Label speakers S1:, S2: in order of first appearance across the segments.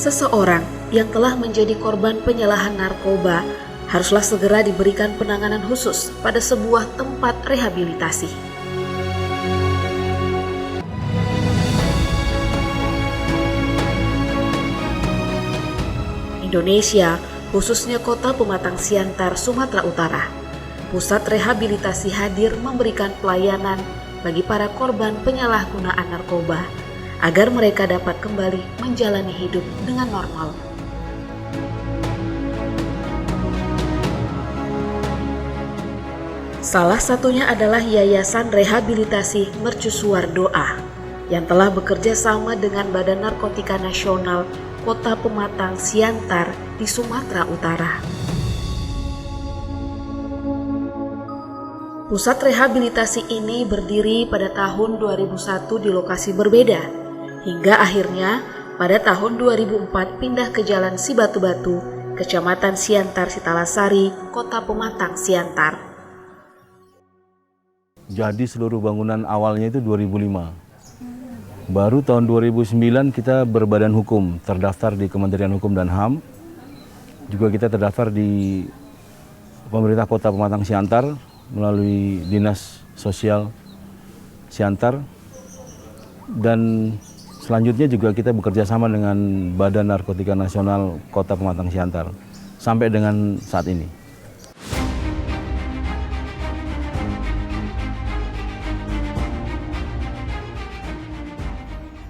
S1: Seseorang yang telah menjadi korban penyalahan narkoba haruslah segera diberikan penanganan khusus pada sebuah tempat rehabilitasi. Indonesia, khususnya Kota Pematang Siantar, Sumatera Utara, pusat rehabilitasi hadir memberikan pelayanan bagi para korban penyalahgunaan narkoba agar mereka dapat kembali menjalani hidup dengan normal. Salah satunya adalah Yayasan Rehabilitasi Mercusuar Doa yang telah bekerja sama dengan Badan Narkotika Nasional Kota Pematang Siantar di Sumatera Utara. Pusat rehabilitasi ini berdiri pada tahun 2001 di lokasi berbeda, hingga akhirnya pada tahun 2004 pindah ke Jalan Sibatu-Batu, Kecamatan Siantar Sitalasari, Kota Pematang Siantar.
S2: Jadi seluruh bangunan awalnya itu 2005. Baru tahun 2009 kita berbadan hukum, terdaftar di Kementerian Hukum dan HAM. Juga kita terdaftar di pemerintah Kota Pematang Siantar melalui Dinas Sosial Siantar. Dan selanjutnya juga kita bekerja sama dengan Badan Narkotika Nasional Kota Pematang Siantar sampai dengan saat ini.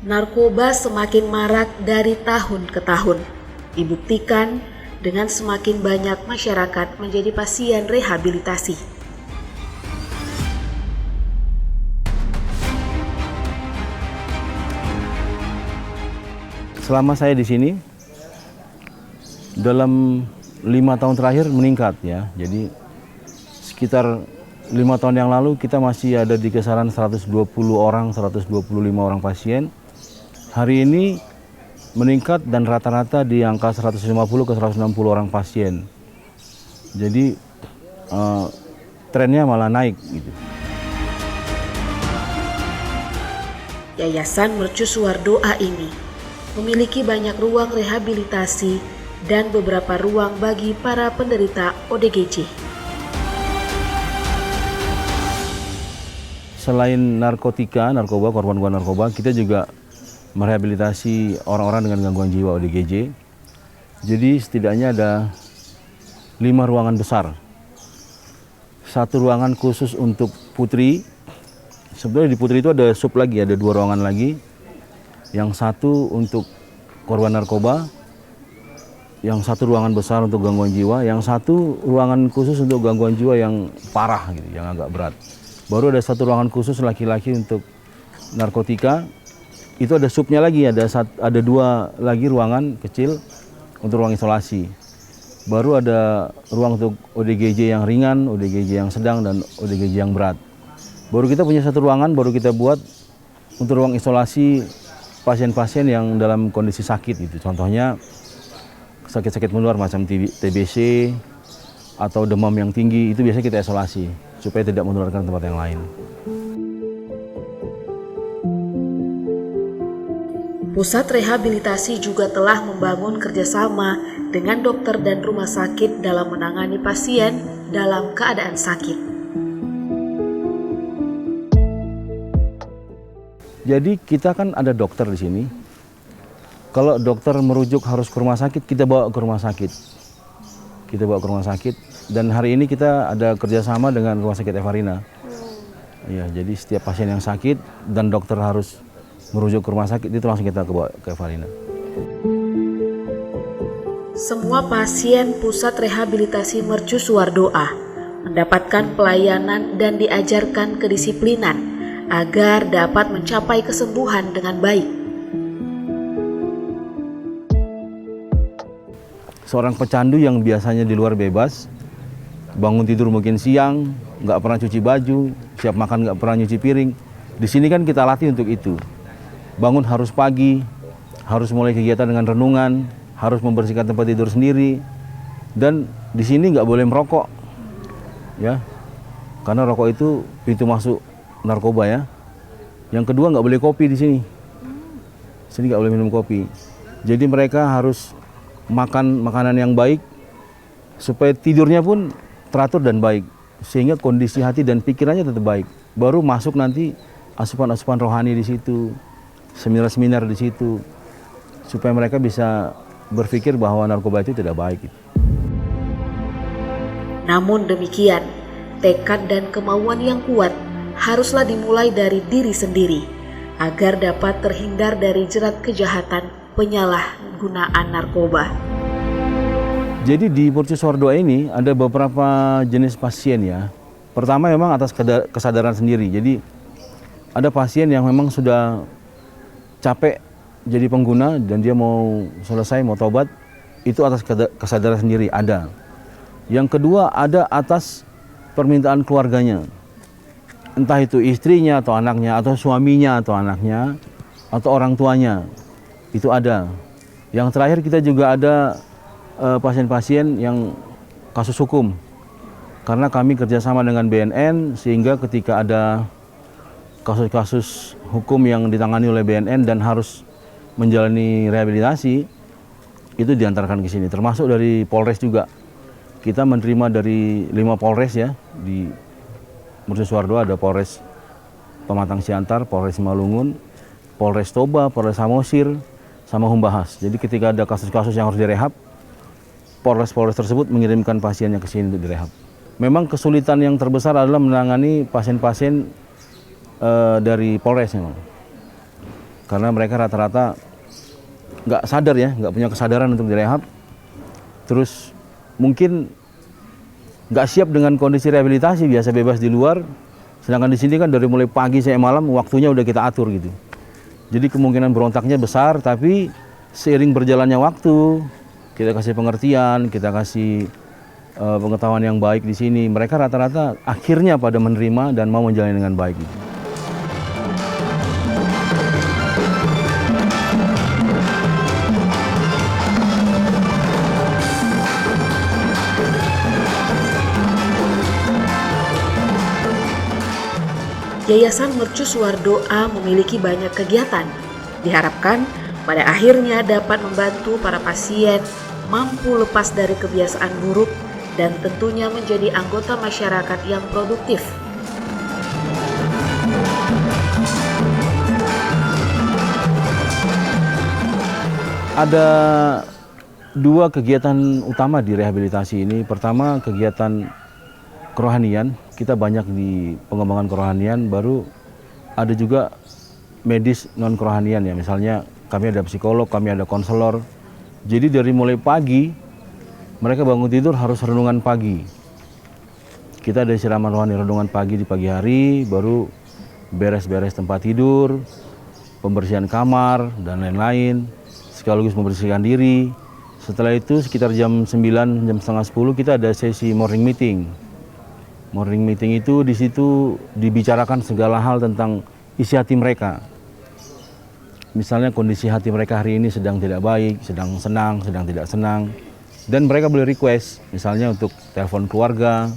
S1: Narkoba semakin marak dari tahun ke tahun, dibuktikan dengan semakin banyak masyarakat menjadi pasien rehabilitasi.
S2: Selama saya di sini, dalam 5 tahun terakhir meningkat ya. Jadi sekitar 5 tahun yang lalu kita masih ada di kisaran 120 orang, 125 orang pasien. Hari ini meningkat dan rata-rata di angka 150 ke 160 orang pasien. Jadi trennya malah naik gitu.
S1: Yayasan Mercusuar Doa ini memiliki banyak ruang rehabilitasi dan beberapa ruang bagi para penderita ODGJ.
S2: Selain narkoba, korban narkoba, kita juga merehabilitasi orang-orang dengan gangguan jiwa ODGJ. Jadi setidaknya ada 5 ruangan besar. 1 ruangan khusus untuk putri. Sebenarnya di putri itu ada sub lagi, ada 2 ruangan lagi. Yang 1 untuk korban narkoba, yang 1 ruangan besar untuk gangguan jiwa, yang 1 ruangan khusus untuk gangguan jiwa yang parah gitu, yang agak berat. Baru ada 1 ruangan khusus laki-laki untuk narkotika. Itu ada subnya lagi, ada 2 lagi ruangan kecil untuk ruang isolasi. Baru ada ruang untuk ODGJ yang ringan, ODGJ yang sedang, dan ODGJ yang berat. Baru kita punya 1 ruangan, baru kita buat untuk ruang isolasi pasien-pasien yang dalam kondisi sakit gitu. Contohnya sakit-sakit menular macam TBC atau demam yang tinggi, itu biasanya kita isolasi supaya tidak menularkan tempat yang lain.
S1: Pusat rehabilitasi juga telah membangun kerjasama dengan dokter dan rumah sakit dalam menangani pasien dalam keadaan sakit.
S2: Jadi kita kan ada dokter di sini. Kalau dokter merujuk harus ke rumah sakit, kita bawa ke rumah sakit. Dan hari ini kita ada kerjasama dengan Rumah Sakit Evarina. Ya, jadi setiap pasien yang sakit dan dokter harus merujuk ke rumah sakit, itu langsung kita bawa ke Evarina.
S1: Semua pasien pusat rehabilitasi Mercusuar Doa mendapatkan pelayanan dan diajarkan kedisiplinan agar dapat mencapai kesembuhan dengan baik.
S2: Seorang pecandu yang biasanya di luar bebas, bangun tidur mungkin siang, nggak pernah cuci baju, siap makan nggak pernah nyuci piring. Di sini kan kita latih untuk itu. Bangun harus pagi, harus mulai kegiatan dengan renungan, harus membersihkan tempat tidur sendiri, dan di sini nggak boleh merokok, ya, karena rokok itu pintu masuk narkoba ya. Yang kedua nggak boleh kopi di sini, nggak boleh minum kopi. Jadi mereka harus makan makanan yang baik supaya tidurnya pun teratur dan baik, sehingga kondisi hati dan pikirannya tetap baik. Baru masuk nanti asupan-asupan rohani di situ, seminar-seminar di situ, supaya mereka bisa berpikir bahwa narkoba itu tidak baik.
S1: Namun demikian, tekad dan kemauan yang kuat haruslah dimulai dari diri sendiri agar dapat terhindar dari jerat kejahatan penyalahgunaan narkoba.
S2: Jadi di Mercusuar 2 ini ada beberapa jenis pasien ya. Pertama memang atas kesadaran sendiri. Jadi ada pasien yang memang sudah capek jadi pengguna dan dia mau selesai, mau tobat, itu atas kesadaran sendiri ada. Yang kedua ada atas permintaan keluarganya. Entah itu istrinya atau anaknya atau suaminya atau anaknya atau orang tuanya. Itu ada. Yang terakhir kita juga ada pasien-pasien yang kasus hukum. Karena kami kerjasama dengan BNN sehingga ketika ada kasus-kasus hukum yang ditangani oleh BNN dan harus menjalani rehabilitasi, itu diantarkan ke sini. Termasuk dari Polres juga. Kita menerima dari 5 Polres ya, di Mercusuar 2 ada Polres Pematang Siantar, Polres Malungun, Polres Toba, Polres Samosir, sama Humbahas. Jadi ketika ada kasus-kasus yang harus direhab, Polres-Polres tersebut mengirimkan pasiennya ke sini untuk direhab. Memang kesulitan yang terbesar adalah menangani pasien-pasien dari Polres memang. Karena mereka rata-rata nggak sadar ya, nggak punya kesadaran untuk direhab. Terus mungkin nggak siap dengan kondisi rehabilitasi, biasa bebas di luar. Sedangkan di sini kan dari mulai pagi sampai malam waktunya udah kita atur gitu. Jadi kemungkinan berontaknya besar, tapi seiring berjalannya waktu, kita kasih pengertian, kita kasih pengetahuan yang baik di sini. Mereka rata-rata akhirnya pada menerima dan mau menjalani dengan baik gitu.
S1: Yayasan Mercusuar 2 memiliki banyak kegiatan. Diharapkan pada akhirnya dapat membantu para pasien mampu lepas dari kebiasaan buruk dan tentunya menjadi anggota masyarakat yang produktif.
S2: Ada 2 kegiatan utama di rehabilitasi ini. Pertama kegiatan kerohanian, kita banyak di pengembangan kerohanian, baru ada juga medis non kerohanian ya. Misalnya kami ada psikolog, kami ada konselor. Jadi dari mulai pagi mereka bangun tidur harus renungan pagi. Kita ada siraman rohani renungan pagi di pagi hari, baru beres-beres tempat tidur, pembersihan kamar dan lain-lain, sekaligus membersihkan diri. Setelah itu sekitar jam 9, jam setengah 10 kita ada sesi morning meeting. Morning meeting itu di situ dibicarakan segala hal tentang isi hati mereka. Misalnya kondisi hati mereka hari ini sedang tidak baik, sedang senang, sedang tidak senang. Dan mereka boleh request, misalnya untuk telepon keluarga,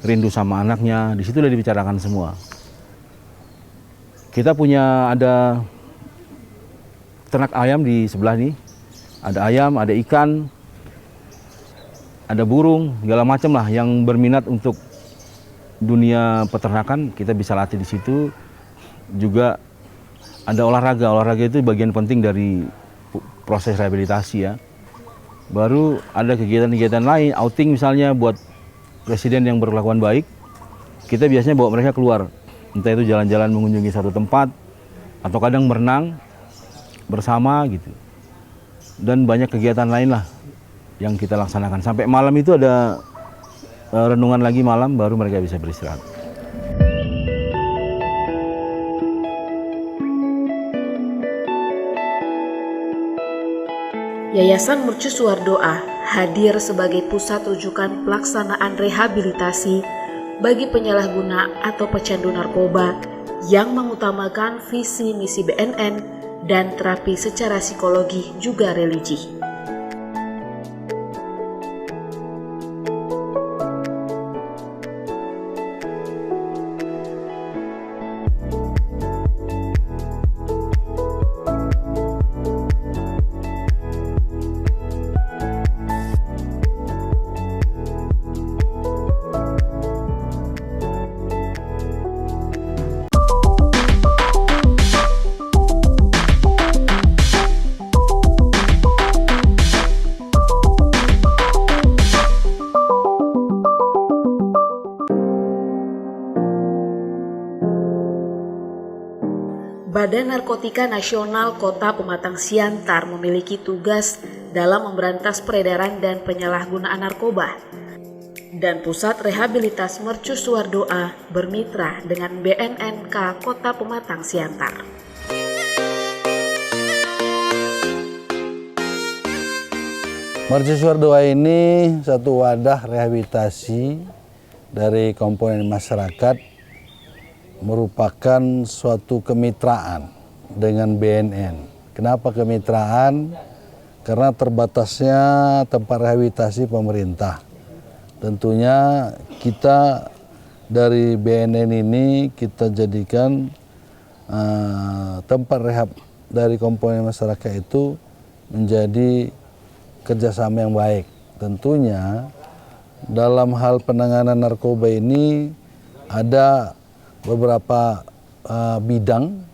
S2: rindu sama anaknya, di situ udah dibicarakan semua. Kita punya ada ternak ayam di sebelah nih. Ada ayam, ada ikan, ada burung, segala macam lah yang berminat untuk dunia peternakan, kita bisa latih di situ. Juga ada olahraga. Olahraga itu bagian penting dari proses rehabilitasi ya. Baru ada kegiatan-kegiatan lain, outing misalnya buat presiden yang berkelakuan baik. Kita biasanya bawa mereka keluar. Entah itu jalan-jalan mengunjungi satu tempat atau kadang berenang bersama gitu. Dan banyak kegiatan lain lah yang kita laksanakan. Sampai malam itu ada renungan lagi malam, baru mereka bisa beristirahat.
S1: Yayasan Mercusuar 2 hadir sebagai pusat rujukan pelaksanaan rehabilitasi bagi penyalahguna atau pecandu narkoba yang mengutamakan visi misi BNN dan terapi secara psikologi juga religi. Badan Narkotika Nasional Kota Pematang Siantar memiliki tugas dalam memberantas peredaran dan penyalahgunaan narkoba. Dan Pusat Rehabilitas Mercusuar Doa bermitra dengan BNNK Kota Pematang Siantar.
S3: Mercusuar Doa ini satu wadah rehabilitasi dari komponen masyarakat, merupakan suatu kemitraan dengan BNN. Kenapa kemitraan? Karena terbatasnya tempat rehabilitasi pemerintah. Tentunya kita dari BNN ini kita jadikan tempat rehab dari komponen masyarakat itu menjadi kerjasama yang baik. Tentunya dalam hal penanganan narkoba ini ada beberapa bidang,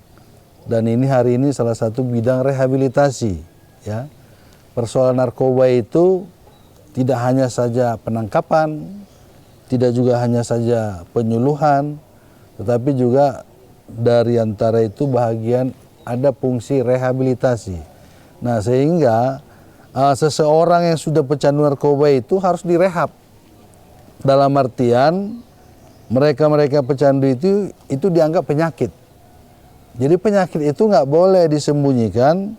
S3: dan ini hari ini salah satu bidang rehabilitasi. Ya, persoalan narkoba itu tidak hanya saja penangkapan, tidak juga hanya saja penyuluhan, tetapi juga dari antara itu bahagian ada fungsi rehabilitasi. Nah, sehingga seseorang yang sudah pecandu narkoba itu harus direhab. Dalam artian mereka pecandu itu dianggap penyakit. Jadi penyakit itu nggak boleh disembunyikan,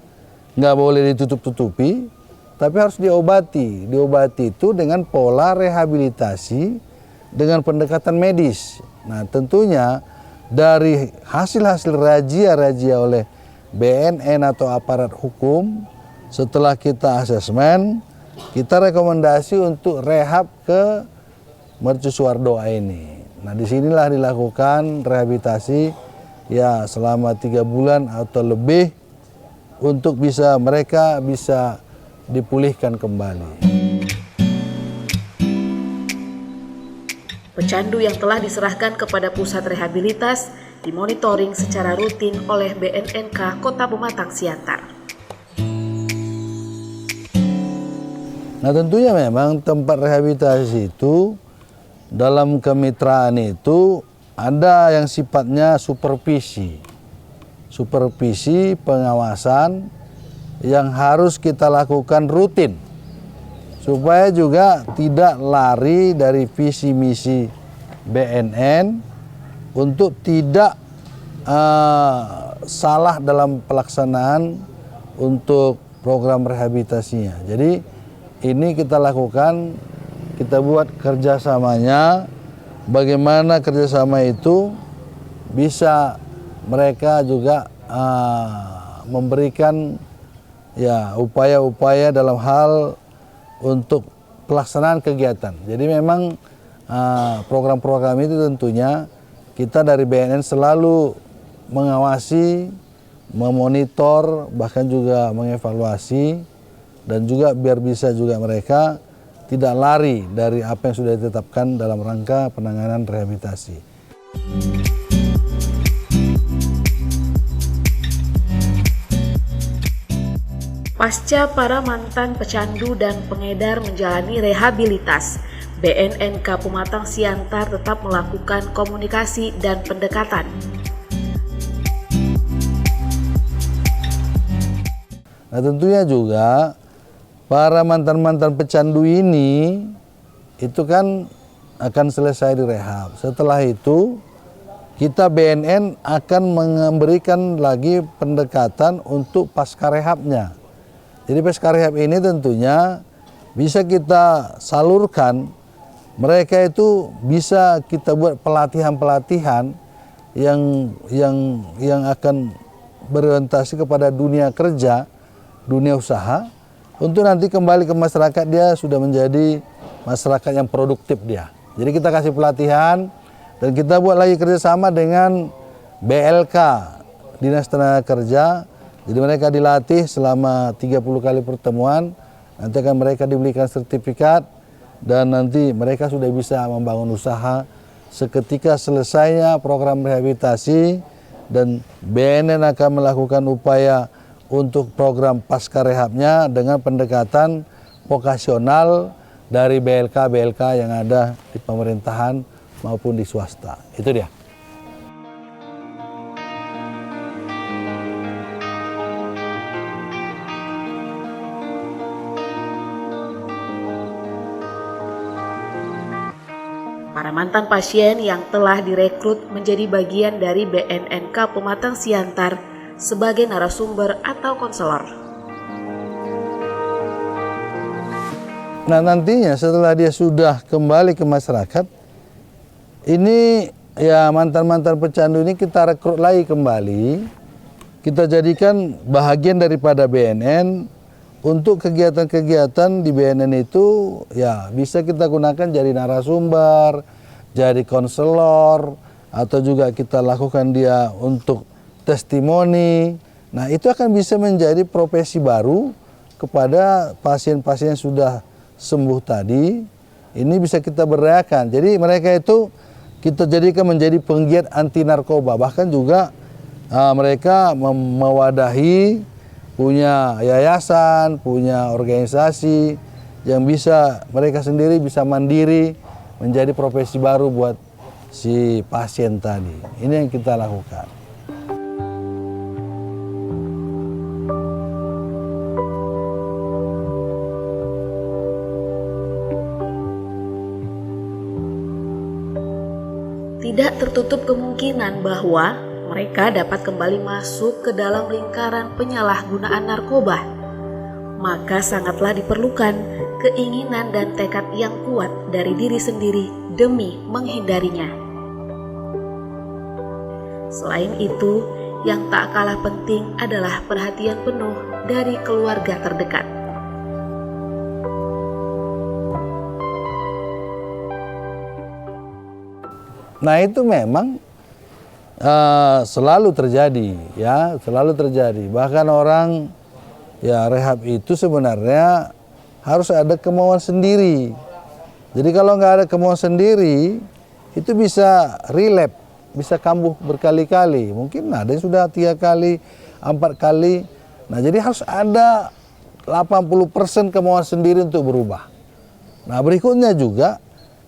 S3: nggak boleh ditutup-tutupi, tapi harus diobati. Diobati itu dengan pola rehabilitasi, dengan pendekatan medis. Nah, tentunya dari hasil-hasil razia oleh BNN atau aparat hukum, setelah kita asesmen, kita rekomendasi untuk rehab ke Mercusuar Doa ini. Nah, disinilah dilakukan rehabilitasi ya selama 3 bulan atau lebih untuk mereka bisa dipulihkan kembali.
S1: Pecandu yang telah diserahkan kepada pusat rehabilitas dimonitoring secara rutin oleh BNNK Kota Pematang Siantar.
S3: Nah, tentunya memang tempat rehabilitasi itu dalam kemitraan itu ada yang sifatnya supervisi pengawasan yang harus kita lakukan rutin supaya juga tidak lari dari visi misi BNN untuk tidak salah dalam pelaksanaan untuk program rehabilitasinya. Jadi ini kita lakukan, kita buat kerjasamanya, bagaimana kerjasama itu bisa mereka juga memberikan ya upaya-upaya dalam hal untuk pelaksanaan kegiatan. Jadi memang program-program itu tentunya kita dari BNN selalu mengawasi, memonitor, bahkan juga mengevaluasi, dan juga biar bisa juga mereka tidak lari dari apa yang sudah ditetapkan dalam rangka penanganan rehabilitasi.
S1: Pasca para mantan pecandu dan pengedar menjalani rehabilitas, BNNK Pematang Siantar tetap melakukan komunikasi dan pendekatan.
S3: Nah, tentunya juga para mantan-mantan pecandu ini itu kan akan selesai direhab. Setelah itu kita BNN akan memberikan lagi pendekatan untuk pasca rehabnya. Jadi pasca rehab ini tentunya bisa kita salurkan, mereka itu bisa kita buat pelatihan-pelatihan yang akan berorientasi kepada dunia kerja, dunia usaha, untuk nanti kembali ke masyarakat dia sudah menjadi masyarakat yang produktif dia. Jadi kita kasih pelatihan dan kita buat lagi kerjasama dengan BLK, Dinas Tenaga Kerja. Jadi mereka dilatih selama 30 kali pertemuan, nanti akan mereka diberikan sertifikat dan nanti mereka sudah bisa membangun usaha seketika selesainya program rehabilitasi, dan BNN akan melakukan upaya untuk program pasca rehabnya dengan pendekatan vokasional dari BLK yang ada di pemerintahan maupun di swasta. Itu dia.
S1: para mantan pasien yang telah direkrut menjadi bagian dari BNNK Pematang Siantar sebagai narasumber atau konselor.
S3: Nah nantinya setelah dia sudah kembali ke masyarakat, ini ya mantan-mantan pecandu ini kita rekrut lagi kembali, kita jadikan bahagian daripada BNN. Untuk kegiatan-kegiatan di BNN itu ya bisa kita gunakan jadi narasumber, jadi konselor, atau juga kita lakukan dia untuk testimoni. Nah itu akan bisa menjadi profesi baru kepada pasien-pasien yang sudah sembuh tadi. Ini bisa kita berdayakan. Jadi mereka itu kita jadikan menjadi penggiat anti narkoba. Bahkan juga mereka mewadahi, punya yayasan, punya organisasi yang bisa mereka sendiri bisa mandiri menjadi profesi baru buat si pasien tadi. Ini yang kita lakukan.
S1: Tidak tertutup kemungkinan bahwa mereka dapat kembali masuk ke dalam lingkaran penyalahgunaan narkoba. Maka sangatlah diperlukan keinginan dan tekad yang kuat dari diri sendiri demi menghindarinya. Selain itu, yang tak kalah penting adalah perhatian penuh dari keluarga terdekat.
S3: Nah itu memang selalu terjadi, ya selalu terjadi. Bahkan orang ya rehab itu sebenarnya harus ada kemauan sendiri. Jadi kalau nggak ada kemauan sendiri, itu bisa relapse, bisa kambuh berkali-kali. Mungkin ada yang sudah 3 kali, 4 kali. Nah jadi harus ada 80% kemauan sendiri untuk berubah. Nah berikutnya juga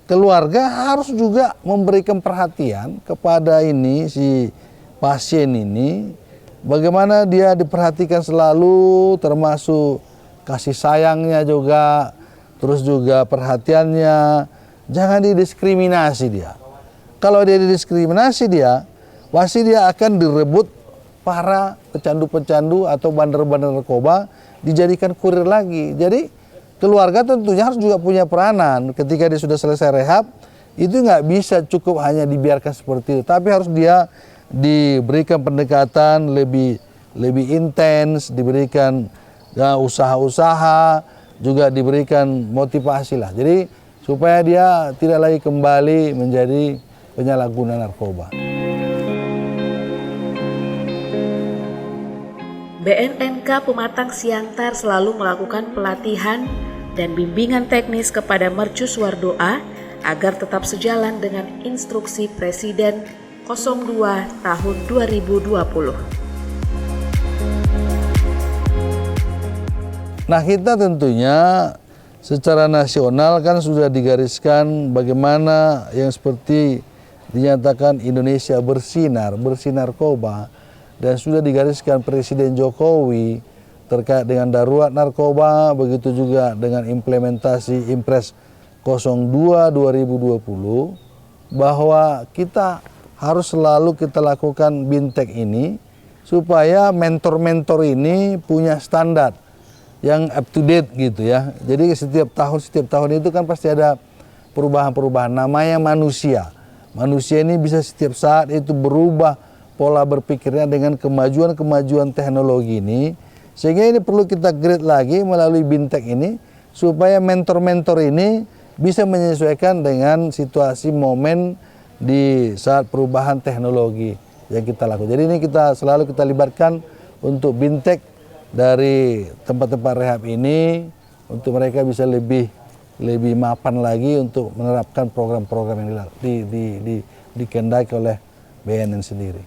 S3: keluarga harus juga memberikan perhatian kepada ini si pasien ini, bagaimana dia diperhatikan selalu, termasuk kasih sayangnya juga, terus juga perhatiannya, jangan didiskriminasi dia. Kalau dia didiskriminasi dia, pasti dia akan direbut para pecandu-pecandu atau bandar-bandar narkoba, dijadikan kurir lagi. Jadi keluarga tentunya harus juga punya peranan ketika dia sudah selesai rehab, itu nggak bisa cukup hanya dibiarkan seperti itu, tapi harus dia diberikan pendekatan lebih intens, diberikan usaha-usaha, juga diberikan motivasi lah. Jadi supaya dia tidak lagi kembali menjadi penyalahguna narkoba.
S1: BNNK Pematang Siantar selalu melakukan pelatihan dan bimbingan teknis kepada mercusuar doa agar tetap sejalan dengan instruksi Presiden 02 tahun 2020.
S3: Nah kita tentunya secara nasional kan sudah digariskan bagaimana yang seperti dinyatakan Indonesia bersinar, bersih narkoba, dan sudah digariskan Presiden Jokowi terkait dengan darurat narkoba, begitu juga dengan implementasi Impres 02 2020, bahwa kita harus selalu kita lakukan bintek ini supaya mentor-mentor ini punya standar yang up to date gitu ya. Jadi setiap tahun itu kan pasti ada perubahan-perubahan, namanya manusia. Manusia ini bisa setiap saat itu berubah pola berpikirnya dengan kemajuan-kemajuan teknologi ini. Sehingga ini perlu kita grade lagi melalui bintek ini supaya mentor-mentor ini bisa menyesuaikan dengan situasi momen di saat perubahan teknologi yang kita lakukan. Jadi ini selalu kita libatkan untuk bintek dari tempat-tempat rehab ini untuk mereka bisa lebih mapan lagi untuk menerapkan program-program yang dikehendaki oleh BNN sendiri.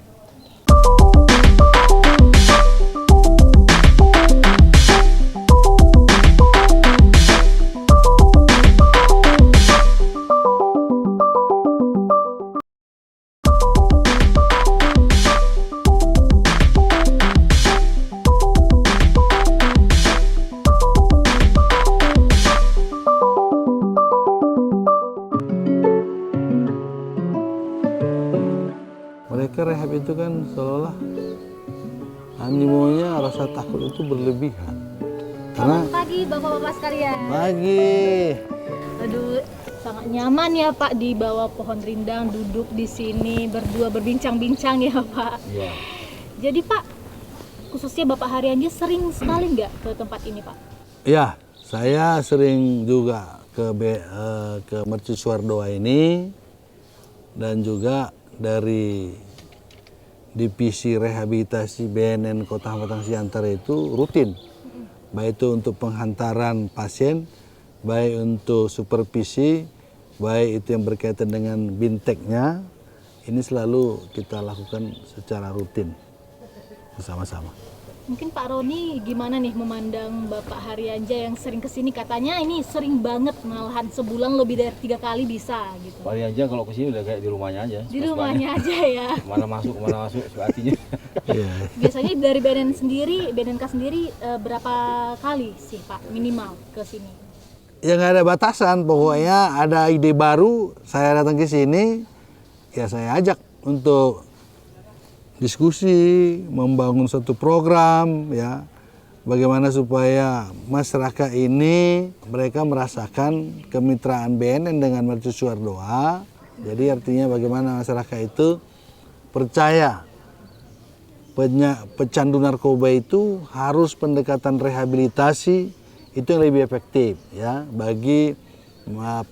S3: mereka rehab itu kan seolah-olah animonya, rasa takut itu berlebihan. Karena
S4: Selamat pagi Bapak-bapak sekalian.
S3: pagi.
S4: Aduh, sangat nyaman ya Pak di bawah pohon rindang, duduk di sini berdua berbincang-bincang ya Pak.
S2: Ya.
S4: Jadi Pak, khususnya Bapak Haryanja sering sekali nggak ke tempat ini Pak?
S3: Ya, saya sering juga ke Mercusuar Doa ini, dan juga dari divisi rehabilitasi BNN Kota Hamatang Siantar itu rutin, baik itu untuk penghantaran pasien, baik untuk supervisi, baik itu yang berkaitan dengan binteknya, ini selalu kita lakukan secara rutin bersama-sama.
S4: Mungkin Pak Roni gimana nih memandang Bapak Haryanja yang sering kesini, katanya ini sering banget, malahan sebulan lebih dari 3 kali bisa gitu.
S2: Pak aja kalau kesini udah kayak di rumahnya aja.
S4: Di rumahnya aja ya.
S2: Kemana masuk artinya.
S3: Iya.
S4: Biasanya dari BNNK sendiri berapa kali sih Pak minimal ke sini?
S3: Ya nggak ada batasan, pokoknya ada ide baru, saya datang ke sini, ya saya ajak untuk diskusi, membangun suatu program, ya, bagaimana supaya masyarakat ini mereka merasakan kemitraan BNN dengan Mercusuar Doa. Jadi artinya bagaimana masyarakat itu percaya pecandu narkoba itu harus pendekatan rehabilitasi itu yang lebih efektif, ya, bagi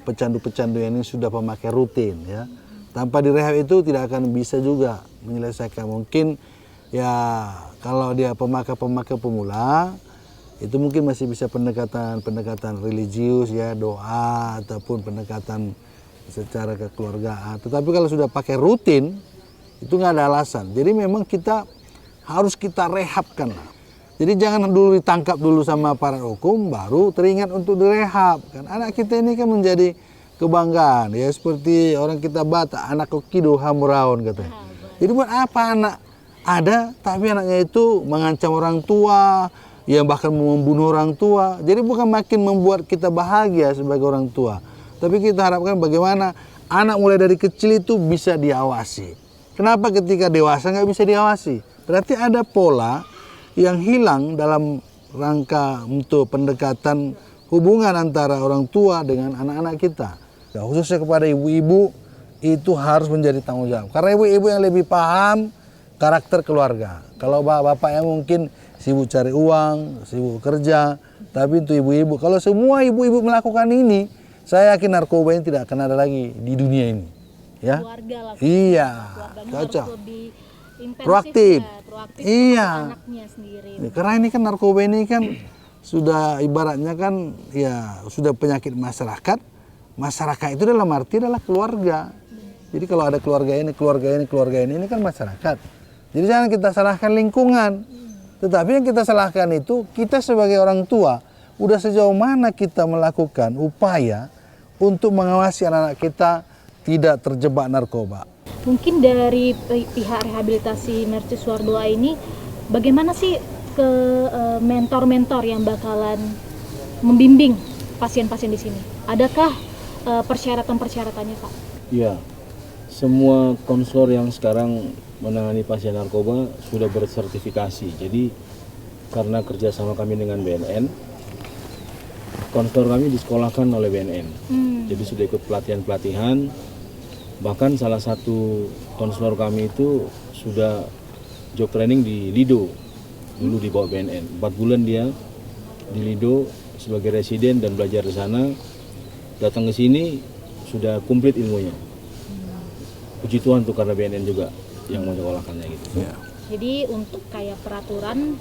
S3: pecandu-pecandu ini sudah pemakai rutin, ya. Tanpa direhab itu tidak akan bisa juga menyelesaikan. Mungkin ya kalau dia pemakai pemula itu mungkin masih bisa pendekatan religius, ya, doa ataupun pendekatan secara kekeluargaan. Tetapi kalau sudah pakai rutin itu nggak ada alasan. Jadi memang harus kita rehabkan lah. Jadi jangan dulu ditangkap dulu sama aparat hukum baru teringat untuk direhab. Kan anak kita ini kan menjadi kebanggaan, ya, seperti orang kita Batak, anak kokido hamuraun katanya. Jadi buat apa anak ada tapi anaknya itu mengancam orang tua, yang bahkan membunuh orang tua. Jadi bukan makin membuat kita bahagia sebagai orang tua, tapi kita harapkan bagaimana anak mulai dari kecil itu bisa diawasi. Kenapa ketika dewasa nggak bisa diawasi? Berarti ada pola yang hilang dalam rangka untuk pendekatan hubungan antara orang tua dengan anak-anak kita. Ya, khususnya kepada ibu-ibu itu harus menjadi tanggung jawab. Karena ibu-ibu yang lebih paham karakter keluarga. Kalau bapaknya mungkin sibuk cari uang, sibuk kerja, tapi untuk ibu-ibu, kalau semua ibu-ibu melakukan ini, saya yakin narkoba ini tidak akan ada lagi di dunia ini. Ya?
S4: Keluarga lah.
S3: Iya,
S4: Keluarganya
S3: cocok.
S4: harus lebih intensif,
S3: Proaktif.
S4: ya, proaktif
S3: Iya.
S4: untuk anaknya sendiri.
S3: Karena ini kan narkoba ini kan sudah ibaratnya kan ya sudah penyakit masyarakat. Masyarakat itu dalam arti adalah keluarga. Jadi kalau ada keluarga ini kan masyarakat. Jadi jangan kita salahkan lingkungan. Tetapi yang kita salahkan itu kita sebagai orang tua. Udah sejauh mana kita melakukan upaya untuk mengawasi anak-anak kita tidak terjebak narkoba.
S4: Mungkin dari pihak rehabilitasi Mercusuar Doa ini, bagaimana sih ke mentor-mentor yang bakalan membimbing pasien-pasien di sini? Adakah persyaratan-persyaratannya Pak?
S2: Iya, semua konselor yang sekarang menangani pasien narkoba sudah bersertifikasi. Jadi karena kerjasama kami dengan BNN, konselor kami disekolahkan oleh BNN. Jadi sudah ikut pelatihan-pelatihan. Bahkan salah satu konselor kami itu sudah job training di Lido, dulu di bawah BNN. 4 bulan dia di Lido sebagai residen dan belajar di sana. Datang ke sini sudah komplit ilmunya. Puji Tuhan tuh karena BNN juga yang menyekolahkannya gitu.
S3: Ya.
S4: Jadi untuk kayak peraturan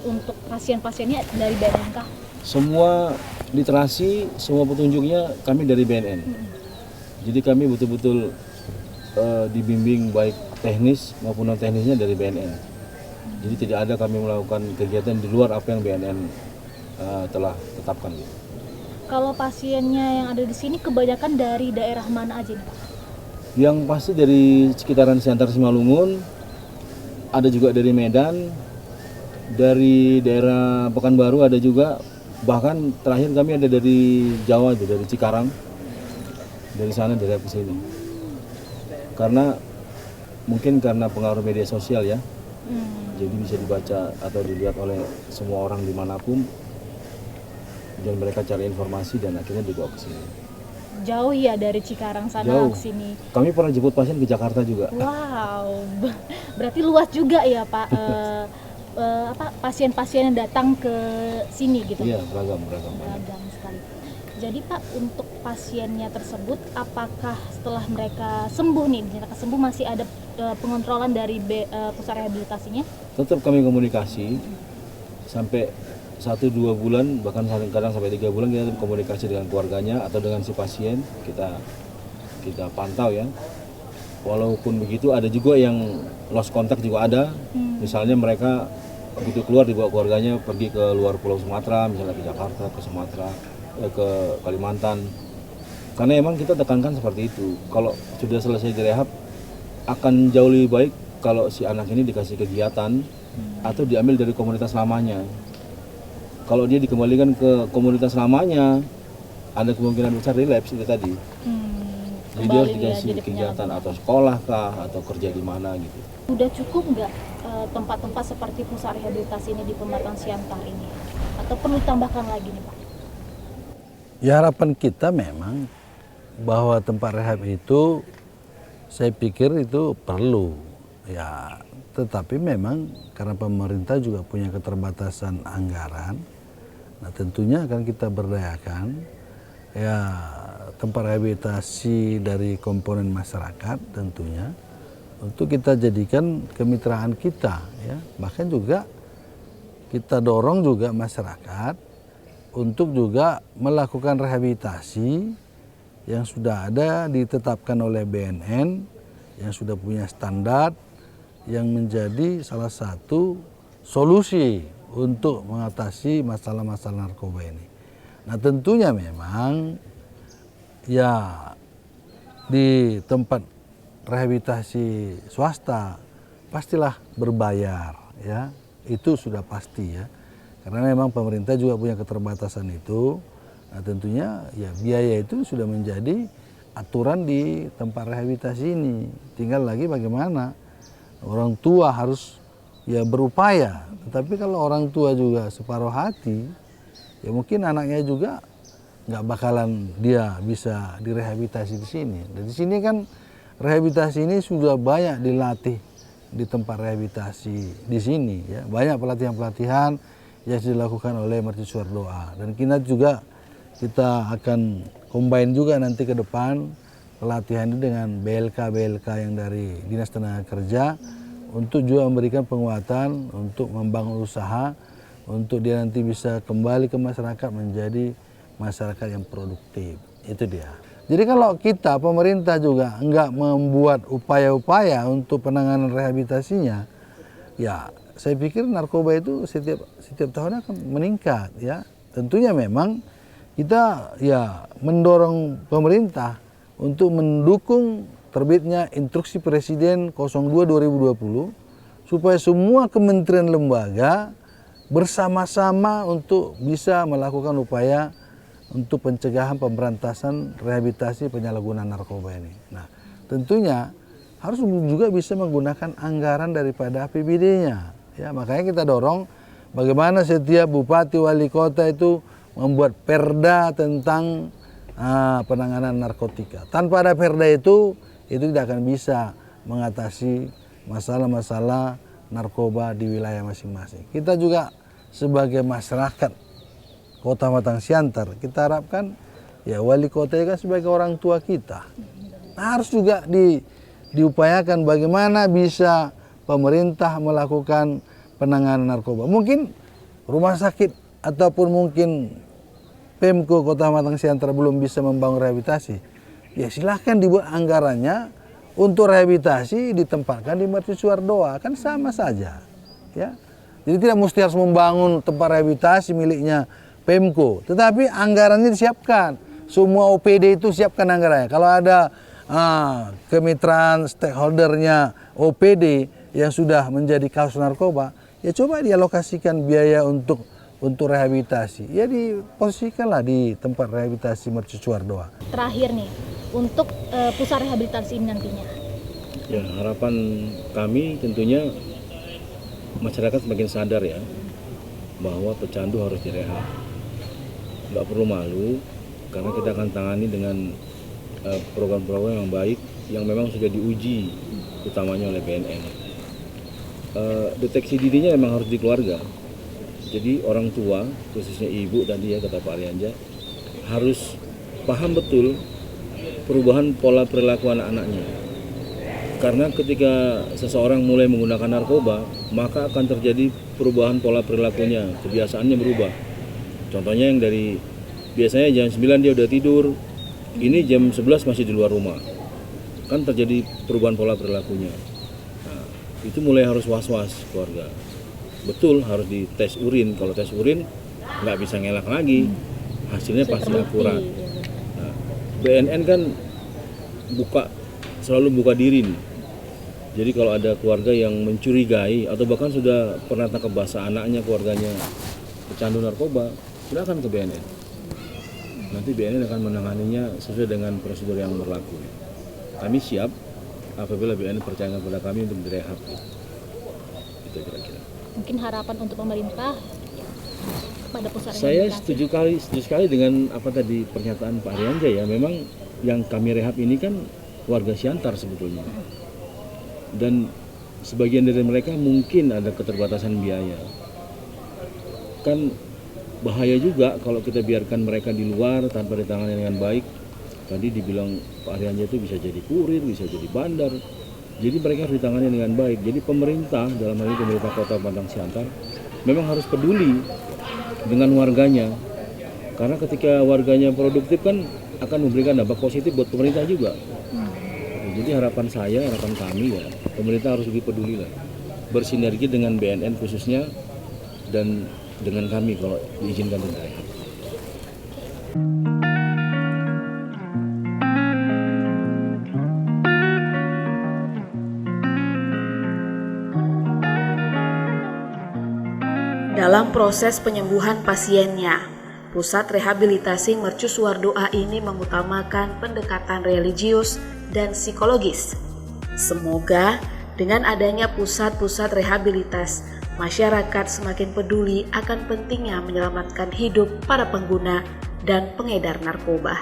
S4: untuk pasien-pasiennya dari BNN kah?
S2: Semua literasi, semua petunjuknya kami dari BNN. Jadi kami betul-betul dibimbing baik teknis maupun non teknisnya dari BNN. Jadi tidak ada kami melakukan kegiatan di luar apa yang BNN telah tetapkan. Gitu.
S4: Kalau pasiennya yang ada di sini kebanyakan dari daerah mana aja nih Pak?
S2: Yang pasti dari sekitaran Siantar Simalungun, ada juga dari Medan, dari daerah Pekanbaru ada juga, bahkan terakhir kami ada dari Jawa, dari Cikarang, dari sana dari ke sini. Karena mungkin karena pengaruh media sosial ya. Jadi bisa dibaca atau dilihat oleh semua orang dimanapun, dan mereka cari informasi dan akhirnya dibawa ke sini.
S4: Jauh ya dari Cikarang sana
S2: Jauh.
S4: ke sini.
S2: Kami pernah jemput pasien ke Jakarta juga.
S4: Wow, berarti luas juga ya Pak, pasien-pasien yang datang ke sini gitu.
S2: Iya, beragam.
S4: Beragam sekali. Jadi Pak, untuk pasiennya tersebut, apakah setelah mereka sembuh nih, dinyatakan sembuh, masih ada pengontrolan dari pusat rehabilitasinya?
S2: Tetap kami komunikasi sampai 1-2 bulan, bahkan kadang sampai 3 bulan kita komunikasi dengan keluarganya atau dengan si pasien, kita pantau ya. Walaupun begitu ada juga yang lost contact juga ada. Misalnya mereka begitu keluar dibawa keluarganya pergi ke luar Pulau Sumatera, misalnya ke Jakarta, ke Sumatera, ke Kalimantan. Karena emang kita tekankan seperti itu. Kalau sudah selesai direhab, akan jauh lebih baik kalau si anak ini dikasih kegiatan atau diambil dari komunitas lamanya. Kalau dia dikembalikan ke komunitas lamanya, ada kemungkinan besar relapse itu tadi. Jadi dia harus dikasih kegiatan atau sekolah kah, atau kerja di mana gitu.
S4: Udah cukup nggak tempat-tempat seperti pusat rehabilitasi ini di Pematang Siantar ini? Atau perlu tambahkan lagi nih Pak?
S3: Ya harapan kita memang bahwa tempat rehab itu saya pikir itu perlu. Ya, tetapi memang karena pemerintah juga punya keterbatasan anggaran, nah tentunya akan kita berdayakan ya tempat rehabilitasi dari komponen masyarakat tentunya untuk kita jadikan kemitraan kita ya. Bahkan juga kita dorong juga masyarakat untuk juga melakukan rehabilitasi yang sudah ada ditetapkan oleh BNN, yang sudah punya standar, yang menjadi salah satu solusi untuk mengatasi masalah-masalah narkoba ini. Nah tentunya memang ya di tempat rehabilitasi swasta pastilah berbayar ya, itu sudah pasti ya. Karena memang pemerintah juga punya keterbatasan itu. Nah tentunya ya biaya itu sudah menjadi aturan di tempat rehabilitasi ini. Tinggal lagi bagaimana orang tua harus ya berupaya. Tetapi kalau orang tua juga separuh hati, ya mungkin anaknya juga nggak bakalan dia bisa direhabilitasi di sini. Dan di sini kan rehabilitasi ini sudah banyak dilatih di tempat rehabilitasi di sini. Ya. Banyak pelatihan-pelatihan yang dilakukan oleh Mercusuar Doa. Dan kita akan combine juga nanti ke depan pelatihan itu dengan BLK yang dari Dinas Tenaga Kerja untuk juga memberikan penguatan untuk membangun usaha untuk dia nanti bisa kembali ke masyarakat menjadi masyarakat yang produktif. Itu dia. Jadi kalau kita pemerintah juga enggak membuat upaya-upaya untuk penanganan rehabilitasinya, ya saya pikir narkoba itu setiap tahun akan meningkat ya. Tentunya memang kita ya mendorong pemerintah untuk mendukung terbitnya Instruksi Presiden 02/2020 supaya semua kementerian lembaga bersama-sama untuk bisa melakukan upaya untuk pencegahan pemberantasan rehabilitasi penyalahgunaan narkoba ini. Nah, tentunya harus juga bisa menggunakan anggaran daripada APBD-nya. Ya, makanya kita dorong bagaimana setiap bupati wali kota itu membuat perda tentang penanganan narkotika. Tanpa ada perda itu tidak akan bisa mengatasi masalah-masalah narkoba di wilayah masing-masing. Kita juga sebagai masyarakat Kota Pematang Siantar, kita harapkan ya wali kota kan sebagai orang tua kita. Nah, harus juga diupayakan bagaimana bisa pemerintah melakukan penanganan narkoba. Mungkin rumah sakit ataupun mungkin Pemko Kota Pematang Siantar belum bisa membangun rehabilitasi. Ya silahkan dibuat anggarannya untuk rehabilitasi ditempatkan di Mercusuar Doa, kan sama saja. Ya. Jadi tidak mesti harus membangun tempat rehabilitasi miliknya Pemko, tetapi anggarannya disiapkan. Semua OPD itu siapkan anggarannya. Kalau ada kemitraan stakeholdernya OPD yang sudah menjadi kasus narkoba, ya coba dialokasikan biaya untuk rehabilitasi. Ya diposisikanlah di tempat rehabilitasi Mercusuar Doa.
S4: Terakhir nih, untuk pusat rehabilitasi ini nantinya,
S2: Ya, harapan kami tentunya masyarakat semakin sadar ya bahwa pecandu harus direhab. Nggak perlu malu karena kita akan tangani dengan program-program yang baik yang memang sudah diuji utamanya oleh BNN. Deteksi dininya memang harus di keluarga. Jadi orang tua, khususnya ibu tadi ya kata Pak Arianja, harus paham betul perubahan pola perilaku anak-anaknya. Karena ketika seseorang mulai menggunakan narkoba, maka akan terjadi perubahan pola perilakunya, kebiasaannya berubah. Contohnya yang dari biasanya jam 9 dia udah tidur, ini jam 11 masih di luar rumah. Kan terjadi perubahan pola perilakunya. Nah, itu mulai harus was-was keluarga. Betul harus dites urin, kalau tes urin nggak bisa ngelak lagi, hasilnya pasti akurat. Nah, BNN kan selalu buka diri nih. Jadi kalau ada keluarga yang mencurigai atau bahkan sudah pernah tangkap basah anaknya, keluarganya pecandu narkoba, silakan ke BNN. Nanti BNN akan menanganinya sesuai dengan prosedur yang berlaku. Kami siap apabila BNN percaya kepada kami untuk direhab. Itu kira-kira.
S4: Mungkin harapan untuk pemerintah kepada pusat
S2: Saya
S4: rehabilitasi.
S2: setuju sekali dengan apa tadi pernyataan Pak Arianja ya. Memang yang kami rehab ini kan warga Siantar sebetulnya. Dan sebagian dari mereka mungkin ada keterbatasan biaya. Kan bahaya juga kalau kita biarkan mereka di luar tanpa ditangani dengan baik. Tadi dibilang Pak Arianja itu bisa jadi kurir, bisa jadi bandar. Jadi mereka harus ditangani dengan baik. Jadi pemerintah, dalam hal ini pemerintah Kota Padang Siantar, memang harus peduli dengan warganya. Karena ketika warganya produktif kan akan memberikan dampak positif buat pemerintah juga. Jadi harapan saya, harapan kami ya, pemerintah harus lebih peduli lah. Bersinergi dengan BNN khususnya dan dengan kami kalau diizinkan untuk rehab.
S1: Dalam proses penyembuhan pasiennya, Pusat Rehabilitasi Mercusuar Doa ini mengutamakan pendekatan religius dan psikologis. Semoga dengan adanya pusat-pusat rehabilitas, masyarakat semakin peduli akan pentingnya menyelamatkan hidup para pengguna dan pengedar narkoba.